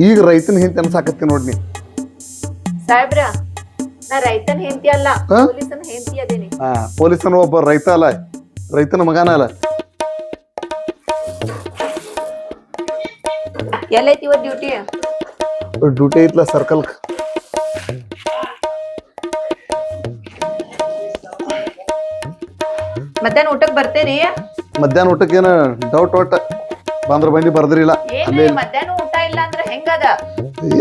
ಈಗ ರೈತನ ಹೆಂಡತಿ ಅನ್ಸಾಕತ್ತಿ ನೋಡ್ನಿ. ಸಾಹೇಬ್ರ ನಾ ರೈತನ ಹೆಂಡತಿ ಅಲ್ಲ, ಹಾ? ಪೊಲೀಸನ ಹೆಂಡತಿ ಅದೇನಿ. ಪೊಲೀಸನ ಒಬ್ಬ ರೈತ ಅಲ್ಲ, ರೈತನ ಮಗನ ಅಲ್ಲ. ಎಲ್ಲೈತಿ ಇವತ್ ಡ್ಯೂಟಿ? Duty ಐತ್ಲ circle. ಮಧ್ಯಾಹ್ನ ಊಟಕ್ ಬರ್ತೇರಿ? ಮಧ್ಯಾಹ್ನ ಊಟಕ್ಕೆ ಏನ ಡೌಟ್ ಒಟ್ಟ ಬಂದ್ರ ಬಂದಿ ಬರ್ದ್ರಿಲ್ಲ. ಏನ್ರಿ ಮಧ್ಯಾಹ್ನ ಊಟ ಇಲ್ಲ ಅಂದ್ರ ಹೆಂಗದ?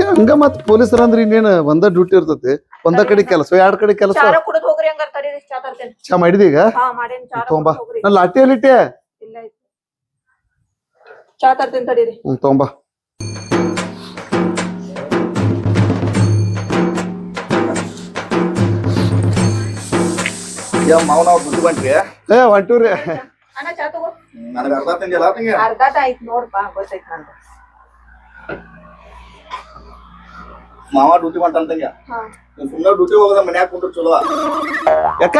ಹಂಗ ಮತ್ ಪೊಲೀಸರ ಅಂದ್ರ ಇನ್ನೇನ ಒಂದ ಡ್ಯೂಟಿ ಇರ್ತತಿ, ಒಂದ ಕಡೆ ಕೆಲಸ, ಎರಡ್ ಕಡೆ ಕೆಲಸ. ಚಾರ ಕುಡಿದ್ ಹೋಗ್ರಿ ಹಂಗಾರ. ತಡೀರಿ ಚಾ ತರ್ತೇನೆ. ಚಾ ಮಾಡಿದಿ ಈಗ? ಹಾ ಮಾಡೇನ್. ಚಾರ ತೊಂಬಾ. ಕುಡಿದ್ ಹೋಗ್ರಿ. ನಾ ಲಾಟಿ ಎಲ್ಲಿಟ್ಟೆ? ಇಲ್ಲ ಐತಿ. ಚಾ ತರ್ತೇನೆ ತಡೀರಿ. ತೊಂಬಾ. ಮಾವನ ದುಡ್ಡು ಬಂಟ್ರಿ ಹೊಂಟೂರಿ. ಅಣ್ಣ ಚಾ ತಗೋ. ನನಗೆ ಅರ್ಧ ತಂದಿಲ್ಲ ತಂಗಿ. ಅರ್ಧಟ ಆಯ್ತು ನೋಡ್ಪಾ, ಗೊತ್ತೈತ್ ನಂದು. ಮಾವ ಡ್ಯೂಟಿ ಮಾಡ್ತಾನಂತಂಗ. ಹಾ ಸುಮ್ಮನೆ ಡ್ಯೂಟಿ ಹೋಗೋದ ಮನ್ಯಾಗ ಕುಂಡ್ರು ಚಲೋ. ಯಾಕ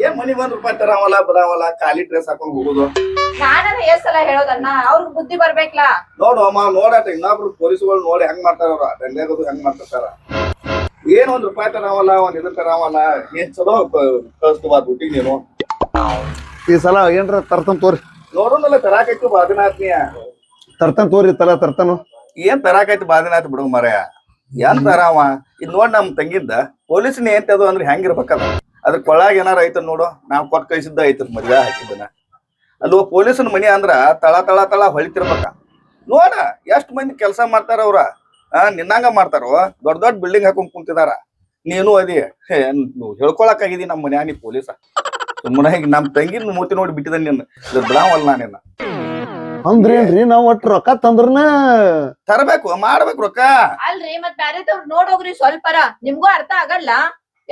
ಏನ್ ಮನಿ ₹1 ತರಾವಲ್ಲ ಬರಾವಲ್ಲ, ಖಾಲಿ ಡ್ರೆಸ್ ಹಾಕೊಂಡ್ ಹೋಗುದು. ನಾನ ಎಷ್ಟ್ ಸಲ ಹೇಳೋದನ್ನ, ಅವ್ರಿಗೆ ಬುದ್ಧಿ ಬರ್ಬೇಕಲ್ಲ. ನೋಡು ಅಮ್ಮ, ನೋಡಾಟ ಇನ್ನೊಬ್ರು ಪೊಲೀಸ್ಗಳು ನೋಡಿ ಹೆಂಗ್ ಮಾಡ್ತಾರ ಅವ್ರ, ದಂಡೆಗದು ಹೆಂಗ್ ಮಾಡ್ತಾರ. ಏನ್ ₹1 ತರಾವಲ್ಲ, ಒಂದ್ ಇದು ತರಾವಲ್ಲ, ಏನ್ ಚಲೋ ಕಳಿಸ್ತವ ಡ್ಯೂಟಿಗೆ ನೀನು. ಈ ಸಲ ಏನ್ರ ತರ್ತನ್ ತೋರಿ. ನೋಡೋನಲ್ಲ ತರಾಕೈತಿ ಬಾದಿನಾತ್ನಿಯ. ತರ್ತನ್ ತೋರಿ ತರ್ತಾನು. ಏನ್ ತರಾಕೈತಿ ಬಾದಿನಾತ್ ಬಿಡು ಮರ್ಯ. ಏನ್ ತರಾವ ಇದ್ ನೋಡ್ ನಮ್ ತಂಗಿದ್ದ ಪೊಲೀಸ್ನ ಏನ್ ಅದು ಅಂದ್ರೆ ಹೆಂಗಿರ್ಬೇಕಲ್ಲ. ಅದ್ರ ಕೊಳಾಗ ಏನಾರ ಐತ ನೋಡು, ನಾವ್ ಕೊಟ್ಟು ಕಳಿಸಿದ್ದ ಐತದ ಮದ್ವೆ ಹಾಕಿದ್ದನ. ಅಲ್ಲಿ ಪೊಲೀಸನ ಮನಿ ಅಂದ್ರ ತಳ ತಳ ತಳ ಹೊಳಿತಿರ್ಬೇಕ. ನೋಡ ಎಷ್ಟ್ ಮಂದಿ ಕೆಲ್ಸ ಮಾಡ್ತಾರ ಅವ್ರ. ನಿನ್ನಂಗ ಮಾಡ್ತಾರೋ, ದೊಡ್ಡ ದೊಡ್ಡ ಬಿಲ್ಡಿಂಗ್ ಹಾಕೊಂಡ್ ಕುಂತಿದಾರ. ನೀನು ಅದಿ ಹೇಳ್ಕೊಳಕ್ ಆಗಿದಿ ನಮ್ ಮನ್ಯಾಗ ನೀ ಪೊಲೀಸ. ಸುಮ್ಮನೆ ಈಗ ನಮ್ ತಂಗಿನ ಮೂತಿ ನೋಡಿ ಬಿಟ್ಟಿದ ನಿನ್ನ ಬಿಡಾವಲ್ಲ ನಾನಿನ್ನ. ಅಂದ್ರೇನ್ರಿ ನಾವ್ ಒಟ್ಟು ರೊಕ್ಕ ತಂದ್ರನ ತರಬೇಕು ಮಾಡ್ಬೇಕು ರೊಕ್ಕ. ಅಲ್ರಿ ಮತ್ ಬ್ಯಾರೆದವ್ರು ನೋಡೋಗ್ರಿ ಸ್ವಲ್ಪರ, ನಿಮ್ಗೂ ಅರ್ಥ ಆಗಲ್ಲ.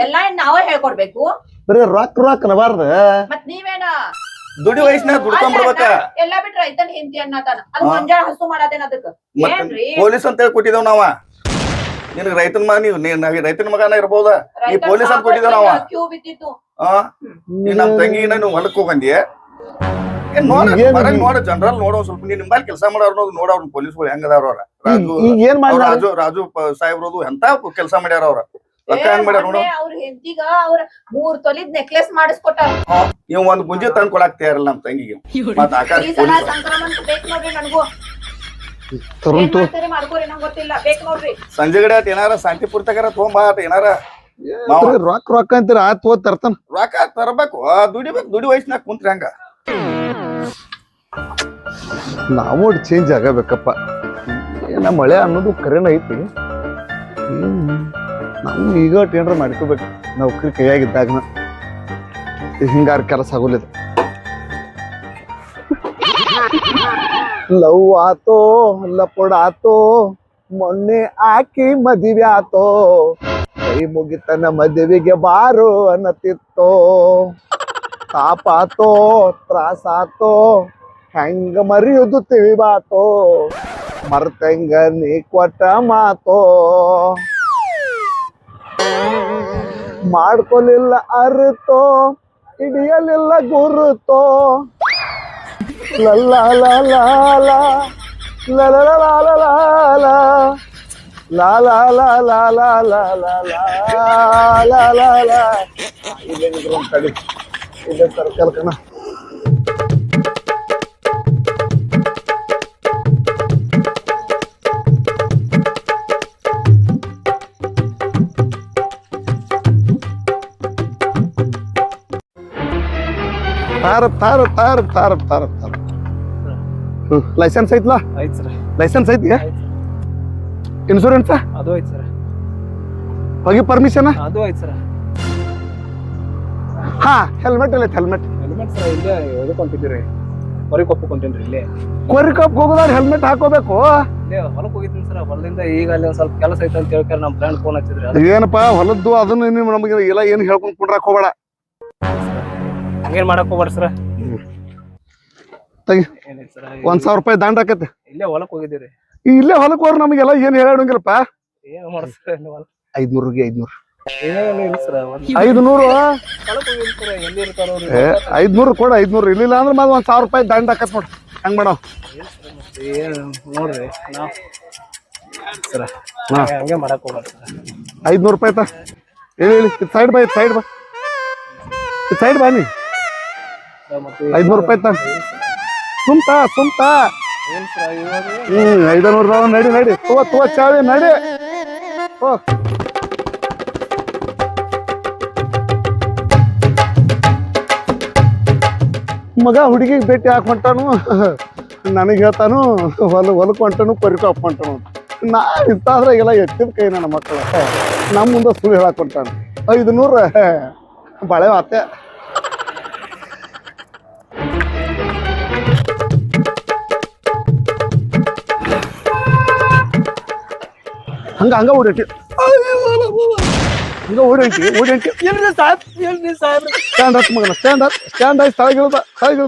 ಎಲ್ಲಾ ನಾವೇ ಹೇಳ್ಕೊಡ್ಬೇಕು. ಬರೀ ರೊಕ್ಕ ನಬಾರ್ದ. ಮತ್ ನೀವೇನ ದುಡಿ ವಯಸ್ಸಿನಾಗ ದುಡ್ಕೊಂಡ್ಬಿಡ್ಬೇಕ. ಎಲ್ಲಾ ಬಿಟ್ರ ರೈತನ ಹೆಂಡತಿ ಅನ್ನತಾನ, ಅದು ಮಂಜಾಳ ಹಸು ಮಾಡತೇನ. ಅದಕ್ಕ ಏನ್ರಿ ಪೊಲೀಸ್ ಅಂತ ಹೇಳಿ ಕೊಟ್ಟಿದ್ದೇವ್ ನಾವ. ನಿನಗ್ ರೈತನ ಮಗ, ನೀವ್ ರೈತನ ಮಗನ ಇರ್ಬೋದ, ನೀ ಪೊಲೀಸ್ ಅಂತ ಕೊಟ್ಟಿದ್ದೇವ್ ನಾವ. ಕ್ಯೂ ಬಿದ್ದಿತ್ತು. ನೀ ನಮ್ ತಂಗಿನ ನೀವು ಹೊಲಕ್ ಹೋಗಂದಿ. ಏನ್ ನೋಡ ಹೊರಗ್ ನೋಡ, ಜನರಲ್ ನೋಡೋ ಸ್ವಲ್ಪ. ನೀನ್ ನಿಂಬಲ್ಲಿ ಕೆಲಸ ಮಾಡೋರ್ ನೋಡ, ಅವ್ರ ಪೊಲೀಸ್ಗಳು ಹೆಂಗದಾರ ಅವ್ರ. ರಾಜು ಸಾಹೇಬ್ರದು ಎಂತ ಕೆಲಸ ಮಾಡ್ಯಾರ ಅವ್ರ. ರೊಕ್ಕ ಹೆಂಗ್ ಮಾಡ್ಯಾರ ನೋಡು. ಅವ್ರ ಹೆಂಡತಿಗ ಅವ್ರ 3 ತೊಲಿದ್ ನೆಕ್ಲೆಸ್ ಮಾಡಿಸ್ಕೊಟ್ಟಾರ. ಇವ್ ಒಂದ್ ಗುಂಜಿ ತಂದ್ ಕೊಡಾಕ್ ತಯಾರಿಲ್ಲ ನಮ್ ತಂಗಿಗೆ. ಮತ್ ಆಕಾಶ ಈ ಸಲ ಸಂಕ್ರಮಣ ಬೇಕ್ ನೋಡ್ರಿ ನನಗೂ. ಏನ್ ಮಾಡ್ತಾರೆ ಮಾಡ್ಕೋರಿ, ನಂಗ್ ಗೊತ್ತಿಲ್ಲ. ಬೇಕ್ ನೋಡ್ರಿ. ಸಂಜೆಗಡೆ ಆತ ಏನಾರ ಶಾಂತಿಪುರ ತಗಾರ ತೊಗೊಂಬಾ ಆತ ಏನಾರ. ರೊಕ್ಕ ಅಂತೀರ ಆತ್ ಹೋದ್ ತರ್ತಾನ. ರೊಕ್ಕ ತರಬೇಕು, ದುಡಿಬೇಕು. ದುಡಿ ವಯಸ್ಸಿನಾಗ ಕುಂತ್ರಿ ಹಂಗ. ನಾವು ಚೇಂಜ್ ಆಗಬೇಕಪ್ಪ. ಏನ ಮಳೆ ಅನ್ನೋದು ಕರೆನ ಐತಿ. ನಾವು ಈಗ ಏನಾರ ಮಾಡ್ಕೋಬೇಕು. ನೌಕರಿ ಕೈಯಾಗಿದ್ದಾಗ ಹಿಂಗಾರ ಕೆಲಸ ಆಗೋಲಿದ. ಲವ್ ಆತೋ ಲಪಡಾತೋ, ಮೊನ್ನೆ ಆಕಿ ಮದುವೆ ಆತೋ, ಕೈ ಮುಗಿತನ ಮದುವೆಗೆ ಬಾರೋ ಅನ್ನತಿತ್ತೋ. ತಾಪಾತೋ ತ್ರಾಸಾತೋ, ಹೆಂಗ ಮರಿಯುದು ತಿಳಿಬಾತೋ, ಮರ್ತಂಗ ನೀ ಕೊಟ್ಟ ಮಾತೋ. ಮಾಡ್ಕೊಲಿಲ್ಲ ಅರುತೋ, ಹಿಡಿಯಲಿಲ್ಲ ಗುರುತೋ. ಲಲ್ಲ ಲಾಲ ತಡಿ ಇದೆ ಸರ್ಕಲ್ ಕಣ. ತಾರ ಲೈಸೆನ್ಸ್ ಐತ್ಲಾ? ಐತ್ ಸರ್. ಲೈಸೆನ್ಸ್ ಐತಿ? ಇನ್ಶೂರೆನ್ಸ್ ಅದು ಐತ್ ಸರ್. ಹೋಗಿ ಪರ್ಮಿಷನ್ ಅದು ಐತ್ ಸರ್. ಹಾ ಹೆಲ್ಮೆಟ್ ಇಲ್ಲ. ಹೆಲ್ಮೆಟ್ ಸರ್ ಇಲ್ಲೇ ಇದಕ್ಕೆ ಹೊಂಟಿದ್ದೀರಿ, ಕೊರಿಕೊಪ್ಪಕ್ಕೆ ಹೊಂಟೇನ್ರಿ. ಇಲ್ಲೇ ಕೊರಿಕೊಪ್ಪ ಹೋಗೋದಾರ ಹೆಲ್ಮೆಟ್ ಹಾಕೋಬೇಕು. ಇಲ್ಲೇ ಹೊಲಕ್ಕೆ ಹೋಗಿದ್ದೀನಿ ಸರ್. ಹೊಲದಿಂದ ಈಗ ಅಲ್ಲಿ ಒಂದ್ ಸ್ವಲ್ಪ ಕೆಲಸ ಐತೆ ಅಂತ ಹೇಳ್ತಾರೆ. ನಮ್ಮ ಫ್ರೆಂಡ್ ಫೋನ್ ಹಚ್ಚಿದ್ರಿ. ಏನಪ್ಪಾ ಹೊಲದ್ದು ಅದನ್ನ ನೀವು ನಮಗೆ ಎಲ್ಲ ಏನು ಹೇಳ್ಕೊಂಡ್ ಕುಂಡ್ರಾಕ್ ಹೋಗ್ಬೇಡ. ಹಂಗೇನ್ ಮಾಡಕ್ ಹೋಗ್ಬೇಡ ಸರ್. ₹1,000 ದಂಡ ಆಕತ್ತೆ. ಇಲ್ಲೇ ಹೊಲಕ್ ಹೋಗಿದ್ದೀರಿ. ಇಲ್ಲೇ ಹೊಲಕ್ ಹೋರ್ ನಮಗೆಲ್ಲ ಏನ್ ಹೇಳಂಗಿಲ್ಲಪ್ಪ. ಏನ್ ಮಾಡ್ತಾರೆ 500 ಇಲ್ಲ ಸರ್. 500 ಹೊಲಕ್ ಹೋಗಿಲ್ಲ ಸರ್. ಎಲ್ಲಿ ಇರ್ತಾರ ಅವ್ರು? 500 ಕೊಡ. 500 ಇರ್ಲಿಲ್ಲ ಅಂದ್ರೆ ಮತ್ತೆ ₹1,000 ದಂಡ ಆಕತ್ ನೋಡ್ರಿ. ಹಂಗ್ ಮಾಡವ್. ಏನ್ ನೋಡ್ರಿ, ಸರ್ ಹಂಗೆ ಮಾಡಕ್ ಹೋಗ್ಬಾರ್ದು ಸರ್ 500 ರೂಪಾಯಿ ಆಯ್ತಾ ಹೇಳಿ ಸೈಡ್ ಬಾ ಸೈಡ್ ಬಾ ಸೈಡ್ ಬಾ ನೀ ಮತ್ತೆ 500 ರೂಪಾಯಿ ಆಯ್ತಾ ಸುಮ್ತಾ ಏನ್ ಸರ್ ಇವಾಗ 500 ನಡಿ ನಡಿ ತೋ ಚಾವಿ ನಡಿ ಓ ಮಗ ಹುಡುಗಿಗೆ ಭೇಟಿ ಹಾಕಿ ಹೊಂಟಾನು ನನಗೆ ಹೇಳ್ತಾನು ಹೊಲಕ್ಕೆ ಹೊಂಟಾನು ಪರಿಕು ಹಾಕೊಂಟಾನು ನಾ ಇಂತಾದ್ರಾಗೆಲ್ಲ ಎತ್ತಿದ ಕೈ ನನ್ನ ಮಕ್ಕಳ ನಮ್ಮ ಮುಂದೆ ಸುಳ್ಳು ಹೇಳಕ್ ಹೊಂಟಾನು 500 ಬಾಳೆ ಆತೆ ಹಂಗ ಓಡಂಟಿ ಏನ್ರಿ ಸಾಹೇಬ್ರ ಸ್ಟ್ಯಾಂಡ್ ಹತ್ ಮಗನ ಸ್ಟ್ಯಾಂಡ್ ಆಯ್ತು ಸ್ಥಳಗಿಳ್ದ ಇದು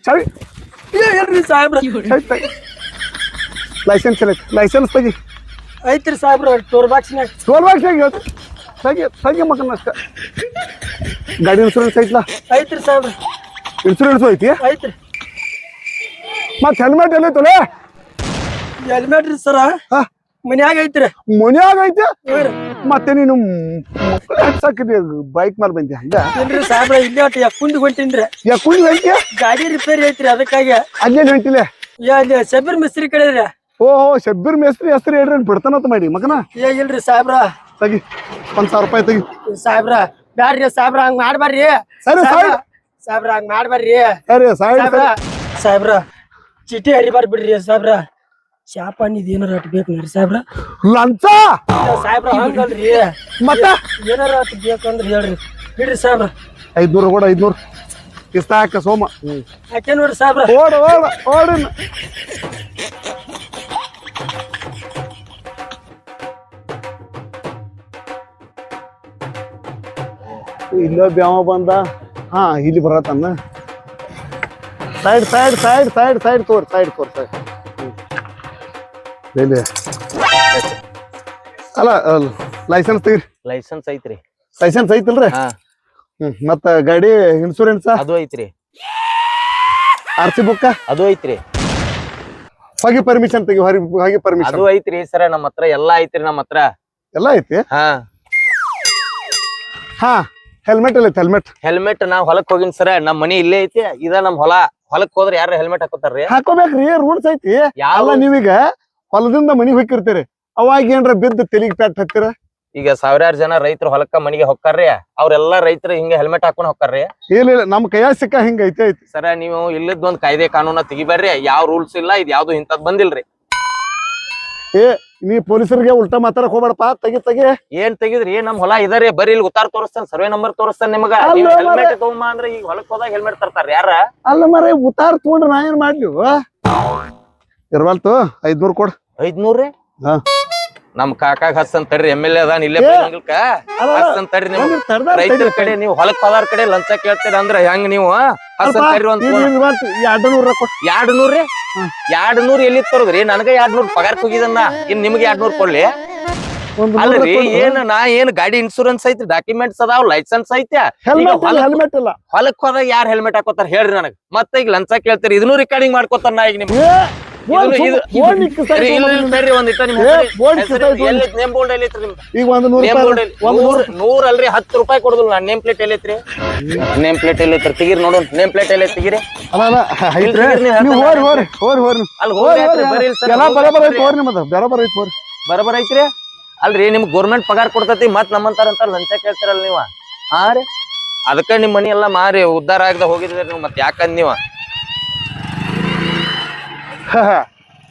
ಚಾವಿ ಏನ್ರಿ ಸಾಹೇಬ್ರ ಲೈಸೆನ್ಸ್ ತೆಗಿ ಐತ್ರಿ ಸಾಹೇಬ್ರ ಟೋಲ್ ಬಾಕ್ಸ್ನಾಗ ತೆಗಿ ಮಗನ ಅಷ್ಟ ಗಾಡಿ ಇನ್ಶೂರೆನ್ಸ್ ಐತ್ಲಾ ಐತ್ರಿ ಸಾಹೇಬ್ರ ಇನ್ಶೂರೆನ್ಸ್ ಐತಿ ಐತ್ರಿ ಮತ್ ಹೆಲ್ಮೆಟ್ ಎಲ್ಲೈತಲ್ಲ ಹೆಲ್ಮೆಟ್ ರೀ ಸರ ಮನ್ಯಾಗ ಐತ್ರಿ ಮನ್ಯಾಗ ಐತಿ ಮತ್ತೆ ನೀನು ಮಕ್ಕಳ ಹಚ್ಚಾಕಿದ್ರಿ ಬೈಕ್ ಮೇಲೆ ಬಂದಿ ಹಂಗ ಏನ್ರಿ ಸಾಹೇಬ್ರ ಇಲ್ಲೇ ಒಟ್ಟು ಯಾಕುಂದ್ ಹೊಂಟಿನ್ರಿ ಯಾಕುಂದ್ ಐತಿ ಗಾಡಿ ರಿಪೇರಿ ಐತ್ರಿ ಅದಕ್ಕಾಗಿ ಅಲ್ಲೇನ್ ಹೊಂಟಿಲ್ಲ ಅಲ್ಲಿ ಶಬೀರ್ ಮಿಸ್ತ್ರಿ ಕಡೆ ರೀ ಓಹೋ ಶಬ್ಬೀರ್ ಮೇಸ್ತ್ರಿ ಹೆಸರು ಹೇಳ್ರಿ ಬಿಡ್ತಾನಂತ ಮಾಡಿ ಮಗನ ಇಲ್ರಿ ಸಾಹೇಬ್ರ ತೆಗಿ 1000 ರೂಪಾಯಿ ತೆಗಿ ಸಾಹೇಬ್ರ ಬ್ಯಾಡ್ರಿ ಸಾಹೇಬ್ರ ಹಂಗ್ ಮಾಡ್ಬಾರ್ರಿ ಸರಿ ಸಾಹೇಬ್ರ ಹಂಗ್ ಮಾಡ್ಬಾರ್ರಿ ಸರಿ ಸೈಡ್ ಸಾಹೇಬ್ರ ಚೀಟಿ ಹರಿಬಾರ್ ಬಿಡ್ರಿ ಸಾಹೇಬ್ರ ಶಾಪಾನಿದ್ ಏನಾರ ಅಟ್ ಬೇಕು ನೋಡ್ರಿ ಸಾಹೇಬ್ರ ಲಂಚ ಸಾಹೇಬ್ರ ಹಂಗಲ್ರಿ ಮತ್ತ ಏನಾರ ಅಟ್ ಬೇಕಂದ್ರ ಹೇಳ್ರಿ ಬಿಡ್ರಿ ಸಾಹೇಬ್ರ 500 ಕೂಡ 500 ಇಷ್ಟ ಹಾಕ ಸೋಮ ಯಾಕೆ ನೋಡ್ರಿ ಸಾಹೇಬ್ರ ಓಡ ಇಲ್ಲೋ ಬ್ಯಾವ ಬಂದ ಹಾ ಇಲ್ಲಿ ಬರತ್ತನ್ನ ಸೈಡ್ ತೋರ್ ಅಲ್ಲ ಲೈಸೆನ್ಸ್ ತೆಗಿರಿ ಲೈಸೆನ್ಸ್ ಐತ್ರಿ ಲೈಸೆನ್ಸ್ ಐತಿಲ್ರಿ ಮತ್ತ ಗಾಡಿ ಇನ್ಶೂರೆನ್ಸ್ ಅದು ಐತ್ರಿ RC ಬುಕ್ಕ ಅದು ಐತ್ರಿ ಹೋಗಿ ಪರ್ಮಿಷನ್ ತೆಗಿ ಹೋಗಿ ಪರ್ಮಿಷನ್ ಅದು ಐತ್ರಿ ಸರ ನಮ್ಮ ಹತ್ರ ಎಲ್ಲಾ ಐತ್ರಿ ನಮ್ಮ ಹತ್ರ ಎಲ್ಲ ಐತಿ ಹಾ ಹೆಲ್ಮೆಟ್ ಎಲ್ಲ ಐತಿ ಹೆಲ್ಮೆಟ್ ನಾವ್ ಹೊಲಕ್ ಹೋಗಿನ್ ಸರ ನಮ್ ಮನಿ ಇಲ್ಲೇ ಐತಿ ಇದ ನಮ್ ಹೊಲಕ್ ಹೋದ್ರ ಯಾರ ಹೆಲ್ಮೆಟ್ ಹಾಕೋತಾರ್ರಿ ಹಾಕೋಬೇಕ್ರಿ ರೂಲ್ಸ್ ಐತಿ ಯಾವ ನೀವೀಗ ಹೊಲದಿಂದ ಮನಿಗ್ ಹೋಗಿರ್ತೀರಿ ಅವಾಗ ಏನ್ರ ಬಿದ್ದು ತೆಲಿಗ್ ಪ್ಯಾಟ್ ಹತ್ತಿರ ಈಗ ಸಾವಿರಾರು ಜನ ರೈತರು ಹೊಲಕ್ಕ ಮನಿಗೆ ಹೊಕ್ಕಾರ್ರಿ ಅವ್ರೆಲ್ಲಾ ರೈತರು ಹಿಂಗ ಹೆಲ್ಮೆಟ್ ಹಾಕೊಂಡ್ ಹೊಕ್ಕಾರ್ರಿ ಇಲ್ಲ ನಮ್ ಕೈಯಾಗ ಸಿಕ್ಕ ಹಿಂಗ ಐತಿ ಸರ ನೀವು ಇಲ್ಲದ ಒಂದ್ ಕಾಯ್ದೆ ಕಾನೂನ ತೆಗಿಬೇಡ್ರಿ ಯಾವ ರೂಲ್ಸ್ ಇಲ್ಲ ಇದ್ ಯಾವ್ದು ಇಂತದ್ ಬಂದಿಲ್ರಿ ನೀ ಪೊಲೀಸರಿಗೆ ಉಲ್ಟಾ ಮಾತಾಡಕ್ ಹೋಗ್ಬೇಡಪ್ಪ ತೆಗಿ ಏನ್ ತೆಗಿದ್ರಿ ನಮ್ ಹೊಲ ಇದರಿ ಬರೀ ಇಲ್ಲಿ ಉತ್ತಾರ ತೋರಿಸ್ತಾನ ಸರ್ವೆ ನಂಬರ್ ತೋರಿಸ್ತಾನ ನಿಮಗ ಹೆಲ್ಮೆಟ್ ತಗೊಂಬ ಅಂದ್ರೆ ಈಗ ಹೊಲಕ್ ಹೋದಾಗ ಹೆಲ್ಮೆಟ್ ತರ್ತಾರ ಯಾರ ಅಲ್ಲ ಮರ ಉತ್ತಾರ ತಗೊಂಡ್ರ ನಾ ಏನ್ ಮಾಡ್ಲಿ ಇರ್ವಾಲ್ತು 500 ಕೊಡ್ 500 ರೀ ನಮ್ ಕಾಕಾಗ ಹಚ್ಚನ್ ತಡ್ರಿ MLA ಅದಾನ ಇಲ್ಲೇ ಹಚ್ಚನ್ ತಡ್ರಿ ನೀವು ರೈತರ ಕಡೆ ನೀವು ಹೊಲಕ್ ಹೋದಾರ ಕಡೆ ಲಂಚ ಕೇಳ್ತೀರ ಅಂದ್ರ ಹೆಂಗ್ ನೀವು ಹಚ್ಚನ್ ತಡ್ರಿ ಒಂದ್ 200 ರೀ 200 ಎಲ್ಲಿ ತರೋದ್ರಿ ನನಗ 200 ಪಗಾರ ಹೋಗಿದನ್ನ ಇನ್ ನಿಮ್ಗೆ 200 ಕೊಡ್ಲಿ ಅಲ್ರಿ ಏನ್ ಗಾಡಿ ಇನ್ಶೂರೆನ್ಸ್ ಐತಿ ಡಾಕ್ಯುಮೆಂಟ್ಸ್ ಅದಾವ್ ಲೈಸೆನ್ಸ್ ಐತಿ ಹೆಲ್ಮೆಟ್ ಇಲ್ಲ ಹೊಲಕ್ ಹೋದಾಗ ಯಾರು ಹೆಲ್ಮೆಟ್ ಹಾಕೋತಾರ ಹೇಳ್ರಿ ನನಗ್ ಮತ್ತೆ ಈಗ ಲಂಚ ಕೇಳ್ತೀರಿ ಇದನ್ನು ರೆಕಾರ್ಡಿಂಗ್ ಮಾಡ್ಕೋತಾರ ನಾ ಈಗ ನಿಮ್ಗೆ ನೂರ್ ಅಲ್ರಿ 10 ರೂಪಾಯಿ ಕೊಡುದಿಲ್ಲ ನಾನ್ ನೇಮ್ ಪ್ಲೇಟ್ ಎಲ್ಲೈತ್ರಿ ನೇಮ್ ಪ್ಲೇಟ್ ಎಲ್ಲೈತ್ರಿ ತೆಗೀರಿ ನೋಡೋಣ ನೇಮ್ ಪ್ಲೇಟ್ ಎಲ್ಲ ತೆಗೀರಿ ಬರಬರ್ ಐತ್ರಿ ಅಲ್ರಿ ನಿಮ್ ಗೌರ್ಮೆಂಟ್ ಪಗಾರ ಕೊಡ್ತೈತಿ ಮತ್ ನಮ್ಮಂತಾರಂತ ಲಂಚ ಕೇಳ್ತಿರಲ್ಲ ನೀವ ಹಾ ರೀ ಅದಕ್ಕ ನಿಮ್ ಮನಿ ಎಲ್ಲಾ ಮಾರಿ ಉದ್ದಾರ ಆಗದ ಹೋಗಿದ್ರಿ ನೀವು ಮತ್ ಯಾಕಂದ್ ನೀವ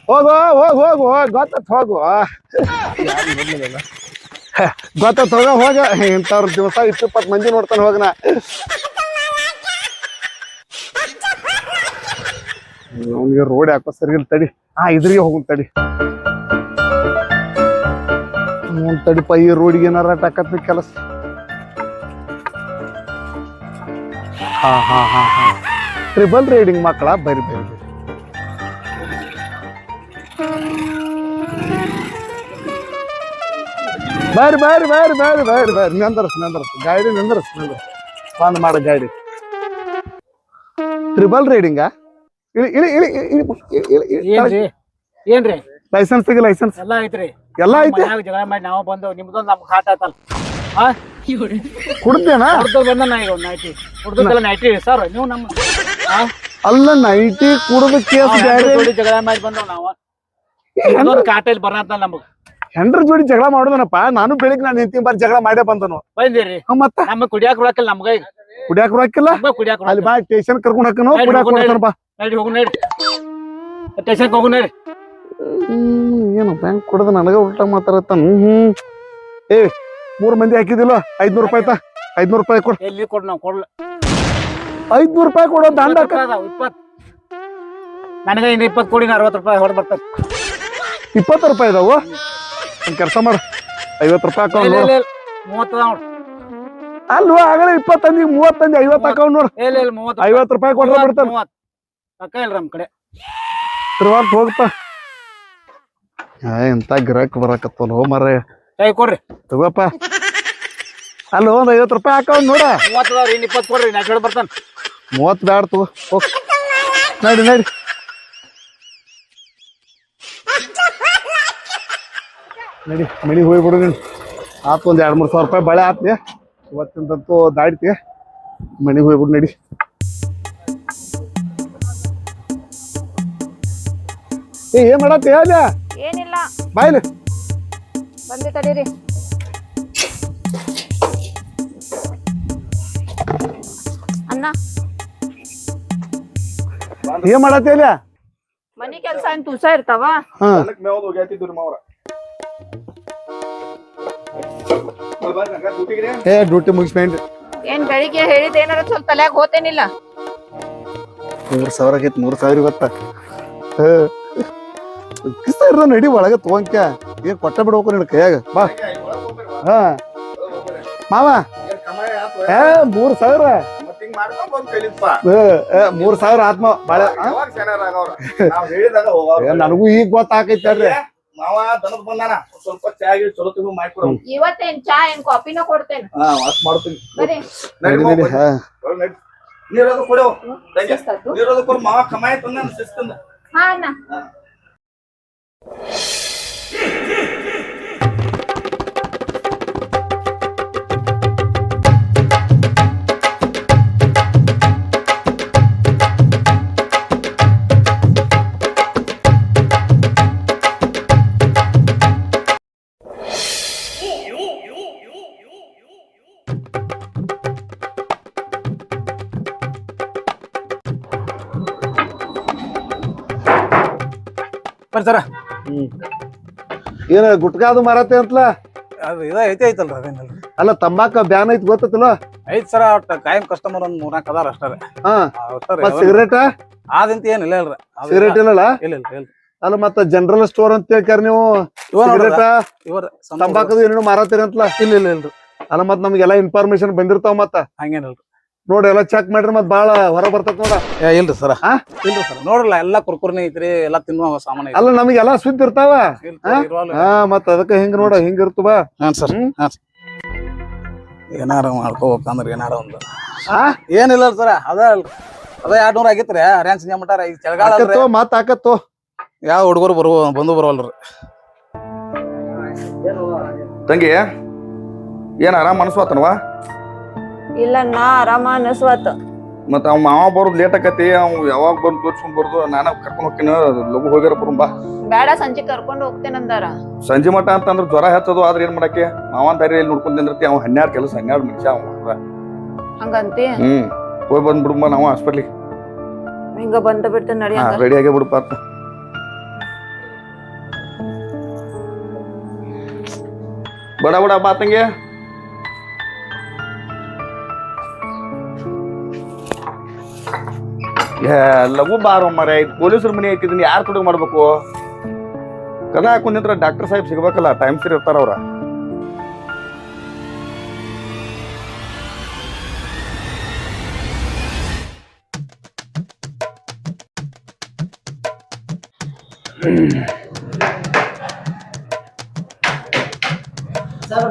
ಹೋಗು ಗೊತ್ತ ಹೋಗ ಇಂಥವ್ರ ದಿವಸ 20 ಮಂದಿ ನೋಡ್ತಾನೆ ಹೋಗನ ಅವ್ನಿಗೆ ರೋಡ್ ಯಾಕೋ ಸರಿ ಇಲ್ಲ ತಡಿ ಇದ್ರಿಗೆ ಹೋಗುನ್ ತಡಿಪ್ಪ ಈ ರೋಡಿಗೆ ಏನಾರ ಟಾಕತ್ ಕೆಲಸ ಹಾ ಟ್ರಿಬಲ್ ರೈಡಿಂಗ್ ಮಕ್ಕಳ ಬರಿ ನಿಂದರ್ಸ್ ಗಾಡಿ ನಿಂದರ್ಸ್ ಬಂದ್ ಮಾಡ ಗಾಡಿ ಟ್ರಿಬಲ್ ರೈಡಿಂಗ ಇಳಿ ಇಳಿ ಇಳಿ ಇಳಿ ಇಳಿ ಇಳಿ ಏನ್ರಿ ಏನ್ರಿ ಲೈಸೆನ್ಸ್ ತೆಗಿ ಲೈಸೆನ್ಸ್ ಎಲ್ಲಾ ಐತ್ರಿ ಎಲ್ಲ ಐತಿ ಮನ್ಯಾಗ ಜಗಳ ಮಾಡಿ ನಾವು ಬಂದು ನಿಮ್ದೊಂದು ನಮ್ಗೆ ಹಾಟ್ ಆಯ್ತಲ್ಲ ಹಾ ಕುಡ್ದೇನಾ ಹುಡ್ದು ಬಂದ ನಾ ಈಗ ಒಂದು ನೈಟಿ ಹುಡ್ದಲ್ಲ ನೈಟಿ ಸರ್ ನೀವು ನಮ್ಮ ಅಲ್ಲ ನೈಟಿ ಕುಡ್ದ ಕೇಸ್ ಬ್ಯಾರೆ ಜೋಡಿ ಜಗಳ ಮಾಡಿ ಬಂದವ್ ನಾವು ಇನ್ನೊಂದು ಕಾಟೇಲಿ ಬರಂತ ನಮಗ್ ಹೆಂಡ್ರ ಜೋಡಿ ಜಗಳ ಮಾಡೋದನಪ್ಪ ನಾನು ಬೆಳಿಗ್ಗೆ ನಾನು ನಿಂತಿ ಬಾರಿ ಜಗಳ ಮಾಡೇ ಬಂದನು ಬಂದಿರಿ ಮತ್ತ ನಮಗ್ ಕುಡಿಯಾಕ ರೊಕ್ಕಿಲ್ಲ ನಮ್ಗ ಈಗ ಕುಡಿಯಾಕ ರೊಕ್ಕಿಲ್ಲ ನಮ್ಗ ಕುಡಿಯಾಕ ಅಲ್ಲಿ ಬಾ ಸ್ಟೇಷನ್ ಕರ್ಕೊಂಡ್ ಹಾಕನು ಕುಡಿಯಾಕ ಕೊಡ್ತಾನ ಬಾ ನಡಿ ಹೋಗು ನಡಿ ಸ್ಟೇಷನ್ಗೆ ಹೋಗು ನಡಿ ಏನು ಬ್ಯಾಂಕ್ ಕೊಡದ ನನಗ ಉಲ್ಟಾ ಮಾತಾಡತ್ತಾನ ಏ 3 ಮಂದಿ ಹಾಕಿದಿಲ್ಲ 500 ರೂಪಾಯಿ ತಾ 500 ರೂಪಾಯಿ ಕೊಡ್ ಎಲ್ಲಿ ಕೊಡ್ ನಾವು ಕೊಡ್ಲ 500 ರೂಪಾಯಿ ಕೊಡೋ ದಂಡ 20 ನನಗ ಇನ್ನು 20 ಕೊಡಿ 60 ರೂಪಾಯಿ ಹೊಡ್ ಬರ್ತದೆ 20 ರೂಪಾಯಿ ಇದಾವು ಒಂದ್ ಕೆಲಸ ಮಾಡ 50 ರೂಪಾಯಿ ಹಾಕೊಂಡ್ ನೋಡು 30 ನೋಡ್ ಅಲ್ವ ಆಗಲೇ 20 ತಂದಿ 30 ತಂದಿ 50 ಹಾಕೊಂಡ್ ನೋಡು ಇಲ್ಲ 30 50 ರೂಪಾಯಿ ಕೊಡ್ರ ಬಿಡ್ತಾನ 30 ಅಕ್ಕ ಇಲ್ಲ ನಮ್ ಕಡೆ ತಿರುವಾರ್ತ್ ಹೋಗಪ್ಪ ಎಂತ ಗಿರಾಕ್ ಬರಾಕತ್ತಲ್ಲ ಹೋ ಮಾರ ಕೈ ಕೊಡ್ರಿ ತಗೋಪ್ಪ ಅಲ್ಲ ಒಂದ್ 50 ರೂಪಾಯಿ ಹಾಕೊಂಡ್ ನೋಡ 30 ಅದಾವ್ರಿ ಇನ್ನು 20 ಕೊಡ್ರಿ ನಾ ಕೇಳಿ ಬರ್ತಾನ 30 ಬ್ಯಾಡ ತಗೋ ಹೋಗ್ ನಡಿ ನಡಿ ನಡಿ ಮನಿಗೆ ಹೋಗ್ಬಿಡು ನೀನು ಆತು ಒಂದ್ 2-3 ಸಾವಿರ ರೂಪಾಯಿ ಬಳೆ ಆತ್ಲಿ ಇವತ್ತಿಂದಂತೂ ದಾಡ್ತಿ ಮನಿಗೆ ಹೋಗ್ಬಿಡು ನಡಿ ಏನ್ ಮಾಡತ್ತಿ ಹೇಳ ಏನಿಲ್ಲ ಬಾಯ್ಲಿ ಬಂದೆ ತಡೀರಿ ಅಣ್ಣ ಏನ್ ಮಾಡತ್ತಿ ಹೇಳ ಮನಿ ಕೆಲ್ಸ ಏನ್ ತುಸ ಇರ್ತಾವ ಹಾ ಏ ಡ್ಯೂಟಿ ಮುಗಿಸ್ಬೇಡ್ರಿ ಏನ್ ಬೆಳಿಗ್ಗೆ ಹೇಳಿದ ಏನಾರ ಸ್ವಲ್ಪ ತಲ್ಯಾಗ ಹೋತೇನಿಲ್ಲ 3,000 ಆಗೈತಿ 3,000 ಇವತ್ತ ಕಿಸ್ತ ಇರ ನಡಿ ಒಳಗ ತಗೊಂಕ ಏನ್ ಕೊಟ್ಟ ಬಿಡ್ಬೇಕು ನಿನ್ ಕೈಯಾಗ ಬಾ ಹಾ ಮಾವ ಏ 3,000 3,000 ಆತ್ಮ ಬಾಳೆ ನನಗೂ ಈಗ ಗೊತ್ತಾಕೈತಿ ಅಲ್ರಿ ಮಾವ ದನದ ಬಂದಾನ ಸ್ವಲ್ಪ ಚಾಗಿ ಚಲೋ ತಿಂದು ಮಾಡ್ಕೊಡು ಇವತ್ತೇನ್ ಚಾ ಏನ್ ಕಾಫಿನ ಕೊಡ್ತೇನೆ ವಾಶ್ ಮಾಡ್ತೀನಿ ಬರ್ರಿ ನಡಿ ನಡಿ ಹಾ ನೀರದು ಕೊಡು ನೀರದು ಕೊಡು ಮಾವ ಕಮಾಯಿ ತಂದ ಶಿಸ್ತಿಂದ ಹಾ ಅಣ್ಣ ಬರ್ರಿ ಸರ ಏನ ಗುಟ್ಕಾ ಅದು ಮಾರತ್ತೆ ಅಂತಲ ಅದು ಇದ ಐತಲ್ರಿ ಅದೇನಲ್ರಿ ಅಲ್ಲ ತಂಬಾಕ ಬ್ಯಾನ್ ಐತಿ ಗೊತ್ತಲ್ಲ ಐತ್ ಸರ ಒಟ್ಟ ಕಾಯಂ ಕಸ್ಟಮರ್ ಒಂದ್ 4-4 ಅದಾರ ಅಷ್ಟೇ ಹಾ ಮತ್ ಸಿಗರೇಟ್ ಆದಂತ ಏನಿಲ್ಲ ಅಲ್ರಿ ಸಿಗರೇಟ್ ಇಲ್ಲಲ್ಲ ಇಲ್ಲ ಅಲ್ಲ ಮತ್ತ ಜನರಲ್ ಸ್ಟೋರ್ ಅಂತ ಹೇಳ್ಕಾರ ನೀವು ಸಿಗರೇಟ ತಂಬಾಕದು ಏನೇನು ಮಾರತ್ತೀರಿ ಅಂತಲ ಇಲ್ರಿ ಅಲ್ಲ ಮತ್ ನಮ್ಗೆಲ್ಲಾ ಇನ್ಫಾರ್ಮೇಶನ್ ಬಂದಿರ್ತಾವ ಮತ್ತ ಹಂಗೇನಿಲ್ರಿ ನೋಡಿ ಎಲ್ಲ ಚೆಕ್ ಮಾಡ್ರಿ ಮತ್ ಬಾಳ ಹೊರ ಬರ್ತದ ನೋಡ ಇಲ್ರಿ ಸರ ಹಾ ಇಲ್ರಿ ಸರ್ ನೋಡ್ರಲ್ಲ ಎಲ್ಲಾ ಕುರ್ಕುರ್ನಿ ಐತ್ರಿ ಎಲ್ಲಾ ತಿನ್ನುವ ಸಾಮಾನ್ ಐತಿ ಅಲ್ಲ ನಮಗೆಲ್ಲಾ ಸುದ್ದಿ ಇರ್ತಾವ ಹಾ ಮತ್ ಅದಕ್ಕ ಹಿಂಗ ನೋಡ ಹಿಂಗ ಇರ್ತವ ಹಾಂ ಸರ್ ಏನಾರ ಮಾಡ್ಕೋಬೇಕಂದ್ರ ಏನಾರ ಒಂದು ಹಾ ಏನಿಲ್ಲ ಸರ ಅದ 200 ಆಗಿತ್ರಿ ರ್ಯಾನ್ಸ್ ಮಟಾರ ಈಗ ಚಳಿಗಾಲ ಅಲ್ರಿ ಮತ್ ಹಾಕತ್ತೋ ಯಾವ ಹುಡುಗರು ಬಂದು ಬರವಲ್ರಿ ತಂಗಿ ಏನ್ ಆರಾಮ್ ಅನ್ಸ್ವಾತನವಾ ಇಲ್ಲ ನಾ ಆರಾಮ ಅನಸ್ವತ್ ಮತ್ತ ಅವ್ ಮಾವ ಬರೋದ್ ಲೇಟ್ ಆಕತಿ ಅವ್ ಯಾವಾಗ ಬಂದ್ ತೋರ್ಸ್ಕೊಂಡ್ ಬರೋದು ನಾನ ಕರ್ಕೊಂಡ್ ಹೋಗ್ತೀನಿ ಲಘು ಹೋಗ್ಯಾರ ಬರುಂಬಾ ಬೇಡ ಸಂಜೆ ಕರ್ಕೊಂಡು ಹೋಗ್ತೇನಂದಾರ ಸಂಜೆ ಮಠ ಅಂತಂದ್ರ ಜ್ವರ ಹೆಚ್ಚದು ಆದ್ರ ಏನ್ ಮಾಡಕ್ಕೆ ಮಾವನ್ ದಾರಿ ನೋಡ್ಕೊಂಡ್ ನಿಂದಿರ್ತಿ ಅವ್ 12 ಕೆಲಸ 12 ಮನುಷ್ಯ ಅವ ಹಂಗಂತಿ ಹೋಗಿ ಬಂದ್ ಬಿಡುಂಬ ನಾವು ಹಾಸ್ಪಿಟ್ಲಿಗೆ ಹಿಂಗ ಬಂದ ಬಿಡ್ತೇನೆ ನಡಿ ರೆಡಿ ಆಗೇ ಬಿಡುಪ್ಪ ಅಂತ ಬಡ ಬಡ ಬಾತಂಗೆ ಲಘು ಬಾರೋ ಮರ ಪೊಲೀಸರ ಮನೆ ಐತಿದೀನಿ ಯಾರು ತುಡುಗ್ ಮಾಡ್ಬೇಕು ಕದ ಹಾಕೊಂಡಿದ್ರ ಡಾಕ್ಟರ್ ಸಾಹೇಬ್ ಸಿಗ್ಬೇಕಲ್ಲ ಟೈಮ್ ಸರಿ ಇರ್ತಾರ ಅವ್ರ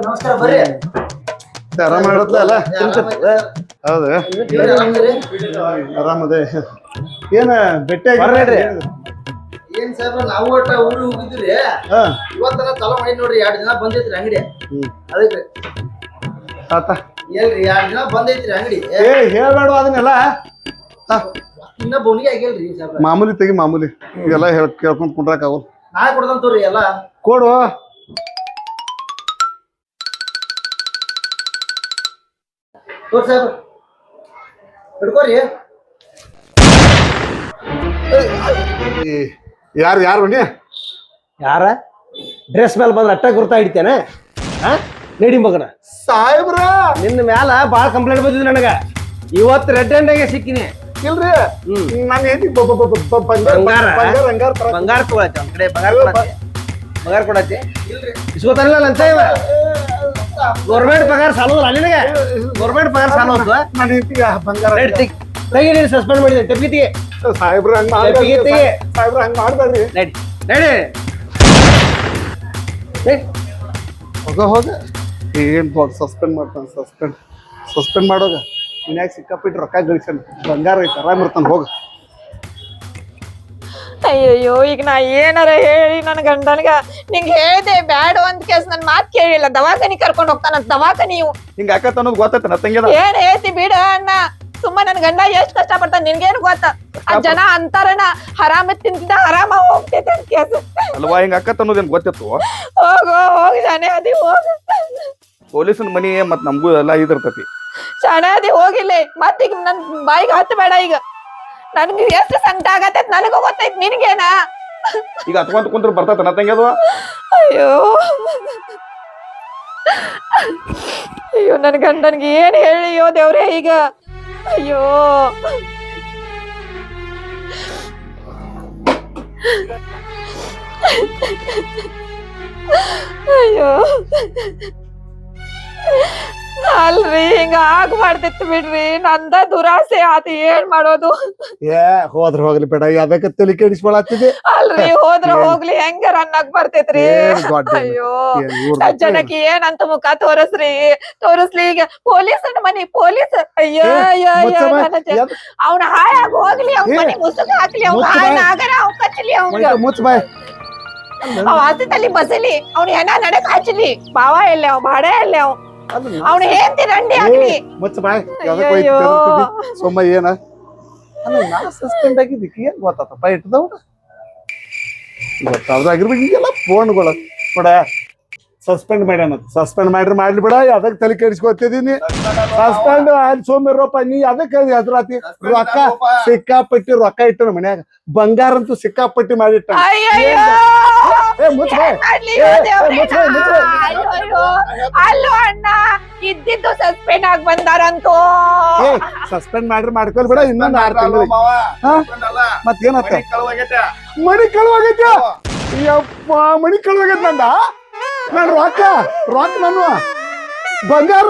ನಮಸ್ಕಾರ ಬರ್ರಿ ಆರಾಮ ಇಡತ್ಲ ಅಲ್ಲ ಹೌದು ಆರಾಮದೆ ಏನ ಬೆಟ್ಟ ಏನ್ ಸಾಹೇಬ್ರ ನಾವು ಒಟ್ಟ ಊರಿಗೆ ಹೋಗಿದ್ರಿ ಇವತ್ತರ ಚಲೋ ಮಾಡಿ ನೋಡ್ರಿ 2 ದಿನ ಬಂದೈತ್ರಿ ಅಂಗಡಿ ಅದಕ್ಕೆ ತಾತ ಎಲ್ರಿ 2 ದಿನ ಬಂದೈತ್ರಿ ಅಂಗಡಿ ಏ ಹೇಳ್ಬೇಡ ಅದನ್ನೆಲ್ಲ ಇನ್ನ ಬೋನಿಗೆ ಆಗಿಲ್ರಿ ಸಾಹೇಬ್ರ ಮಾಮೂಲಿ ತೆಗಿ ಮಾಮೂಲಿ ಇವೆಲ್ಲ ಕೇಳ್ಕೊಂಡ್ ಕುಂಡ್ರಾಕ ಅವ್ರು ನಾಳೆ ಕೊಡ್ದಂತವ್ರಿ ಎಲ್ಲ ಕೊಡು ತೋರ್ ಸಾಹೇಬ್ರ ಹಿಡ್ಕೋರಿ ಯಾರು ಬನ್ನಿ ಯಾರ ಡ್ರೆಸ್ ಮೇಲೆ ಬಂದ್ರೆ ಅಟ್ಟ ಗುರ್ತಾ ಹಿಡಿತೇನೆ ನಡಿ ಮಗನ ಸಾಹೇಬ್ರ ನಿನ್ನ ಮ್ಯಾಲ ಬಾಳ ಕಂಪ್ಲೇಂಟ್ ಬಂದಿದ್ ನನಗ ಇವತ್ತು ರೆಡ್ ಹ್ಯಾಂಡಾಗೆ ಸಿಕ್ಕಿನಿ ಇಲ್ರಿ ನಾನು ಏನಿ ಬಂಗಾರ ತಗೊಳತ್ತೆ ಒಂದ್ ಕಡೆ ಬಂಗಾರ ಕೊಡತ್ತೆ ಇಸ್ಕೋತಾನಿಲ್ಲ ಲಂಚ ಇವ ಗೌರ್ಮೆಂಟ್ ಪಗಾರ ಸಾಲೋದಲ್ಲ ನಿನಗೆ ಗೌರ್ಮೆಂಟ್ ಪಗಾರ ಸಾಲೋದು ನಾನು ಹೆಂಡತಿಗೆ ಬಂಗಾರ ತೆಗಿ ನೀನು ಸಸ್ಪೆಂಡ್ ಮಾಡಿದೆ ತೆಗಿತಿ ಸಾಹೇಬ್ರ ಹಂಗ ಸಾಹೇಬ್ರ ಹಂಗ ಮಾಡ್ಬೇಡ್ರಿ ನಡಿ ನಡಿ ಹೋಗ ಏನ್ ಸಸ್ಪೆಂಡ್ ಮಾಡ್ತಾನ ಸಸ್ಪೆಂಡ್ ಮಾಡೋಗ ಮನ್ಯಾಗ ಸಿಕ್ಕಾಪಿಟ್ಟು ರೊಕ್ಕ ಗಳಿಸ್ತಾನ ಬಂಗಾರ ಐತೆ ಆರಾಮ್ ಇರ್ತಾನ ಹೋಗ ಅಯ್ಯಯ್ಯೋ ಈಗ ನಾ ಏನಾರ ಹೇಳಿ ನನ್ನ ಗಂಡನ್ಗ ನಿಂಗೆ ಹೇಳ್ದೆ ಬ್ಯಾಡ ಅಂತ ಕೇಸ್ ನನ್ ಮಾತ್ ಕೇಳಿಲ್ಲ ದವಾಖಾನಿ ಕರ್ಕೊಂಡ್ ಹೋಗ್ತಾನ ದವಾಖಾನಿ ನೀವು ಹಿಂಗ ಆಕತ್ತ ಅನ್ನೋದು ಗೊತ್ತೈತೆ ನಾ ತಂಗಿದ ಏನ್ ಹೇಳ್ತಿ ಬಿಡ ಅಣ್ಣ ಸುಮ್ಮ ನನ್ ಗಂಡ ಎಷ್ಟ್ ಕಷ್ಟ ಪಡ್ತಾನ ನಿನ್ಗೇನು ಗೊತ್ತ ಆ ಜನ ಅಂತಾರನ ಹರಾಮ ತಿಂತಿದ್ದ ಹರಾಮ ಹೋಗ್ತೈತೆ ಅಂತ ಕೇಸು ಅಲ್ವಾ ಹಿಂಗ ಆಕತ್ತ ಅನ್ನೋದೇನ್ ಗೊತ್ತಿತ್ತು ಹೋಗಿ ಶಾನೆ ಅದಿ ಹೋಗ ಪೊಲೀಸನ ಮನಿ ಮತ್ ನಮಗೂ ಎಲ್ಲ ಇದಿರ್ತತಿ ಶಾನೆ ಅದಿ ಹೋಗಿಲ್ಲ ಮತ್ತೀಗ ನನ್ ಬಾಯಿಗೆ ಹತ್ತು ಬೇಡ ಈಗ ನನ್ಗೆ ಎಷ್ಟು ಸಂಕಟ ಆಗತ್ತೆ ನನಗೂ ಗೊತ್ತೈತ್ ನಿನ್ಗೇನ ಈಗ ಹತ್ಕೊಂತ ಕುಂತ್ರ ಬರ್ತೈತೆ ನಾ ತಂಗಿ ಅದು ಅಯ್ಯೋ ಅಯ್ಯೋ ನನ್ ಗಂಡನ್ಗೆ ಏನ್ ಹೇಳಿಯೋ ದೇವ್ರೇ ಈಗ ಅಯ್ಯೋ ಅಯ್ಯೋ ಅಲ್ರಿ ಹಿಂಗ ಆಗ್ಬಾರ್ದಿತ್ತು ಬಿಡ್ರಿ ನಂದ ದುರಾಸೆ ಆತ ಏನ್ ಮಾಡೋದು ಏ ಹೋದ್ರ ಹೋಗ್ಲಿ ಬೇಡ ಅದಕ್ಕೆ ತಲೆ ಕೆಡಿಸ್ಕೊಳತ್ತಿದೆ ಅಲ್ರಿ ಹೋದ್ರ ಹೋಗ್ಲಿ ಹೆಂಗಾರ ಅನ್ನಕ್ ಬರ್ತೈತ್ರಿ ಅಯ್ಯೋ ಜನಕ್ಕೆ ಏನಂತ ಮುಖ ತೋರಿಸ್ಲಿ ಈಗ ಪೊಲೀಸ್ ಮನಿ ಪೊಲೀಸ್ ಅಯ್ಯೋ ಅಯ್ಯೋ ಅಯ್ಯೋ ಅವ್ನ ಹಾಳಾಗ ಹೋಗ್ಲಿ ಅವ್ನ ಮನಿ ಮುಸುಕ್ ಹಾಕ್ಲಿ ಅವ್ನ ಹಾಳಾಗರ ಅವ್ ಕಚ್ಚಲಿ ಅವ್ನ ಮುಚ್ಚ ಬಾಯ್ ಅವ್ ಹಸಿತಲ್ಲಿ ಬಸಲಿ ಅವ್ನ ಹೆಣ ನಡಕ್ ಹಚ್ಚಲಿ ಬಾವ ಎಲ್ಲೆ ಅವ್ ಬಾಡೆ ಎಲ್ಲೆ ಅವ್ ಅವ್ನ ಹೇಳ್ತಿ ರಂಡಿ ಆಗ್ಲಿ ಮುಚ್ಚ ಬಾಯ್ ಸೊಮ್ಮ ಏನ ಅಲ್ಲ ನಾ ಸಸ್ಪೆಂಡ್ ಆಗಿದ್ದಕ್ಕೆ ಏನ್ ಗೊತ್ತಾತಪ್ಪ ಇಟ್ಟದವ ಗೊತ್ತಾದ್ರಾಗಿರ್ಬೇಕು ಈಗೆಲ್ಲ ಫೋನ್ಗಳು ಬಿಡ ಸಸ್ಪೆಂಡ್ ಮಾಡ್ಯಾನ ಸಸ್ಪೆಂಡ್ ಮಾಡ್ಲಿ ಬಿಡ ಅದಕ್ಕೆ ತಲೆ ಕೆಡಿಸ್ಕೊತಿದೀನಿ ಸಸ್ಪೆಂಡ್ ಅಲ್ಲಿ ಸೋಮ್ಯರಪ್ಪ ನೀ ಅದಕ್ಕೆ ಹೆದ್ರಾತಿ ರೊಕ್ಕ ಸಿಕ್ಕಾಪಟ್ಟಿ ರೊಕ್ಕ ಇಟ್ಟನ ಮನ್ಯಾಗ ಬಂಗಾರ ಅಂತೂ ಸಿಕ್ಕಾಪಟ್ಟಿ ಮಾಡಿಟ್ಟ ಅಲ್ಲೋ ಅಣ್ಣ ಇದ್ದಿದ್ದು ಸಸ್ಪೆಂಡ್ ಆಗಿ ಬಂದಾರಂತೋ ಸಸ್ಪೆಂಡ್ ಮಾಡ್ಕೊಲ್ ಬಿಡ ಇನ್ನೊಂದು 6 ತಿಂಗಳು ಮತ್ತೇನತ್ತ ಮಣಿ ಕಳುವಾಗೈತ ಯಪ್ಪ ಮಣಿ ಕಳುವಾಗೈತ ನಂದ ನಾನು ರೊಕ್ಕ ನಾನು ಬಂಗಾರ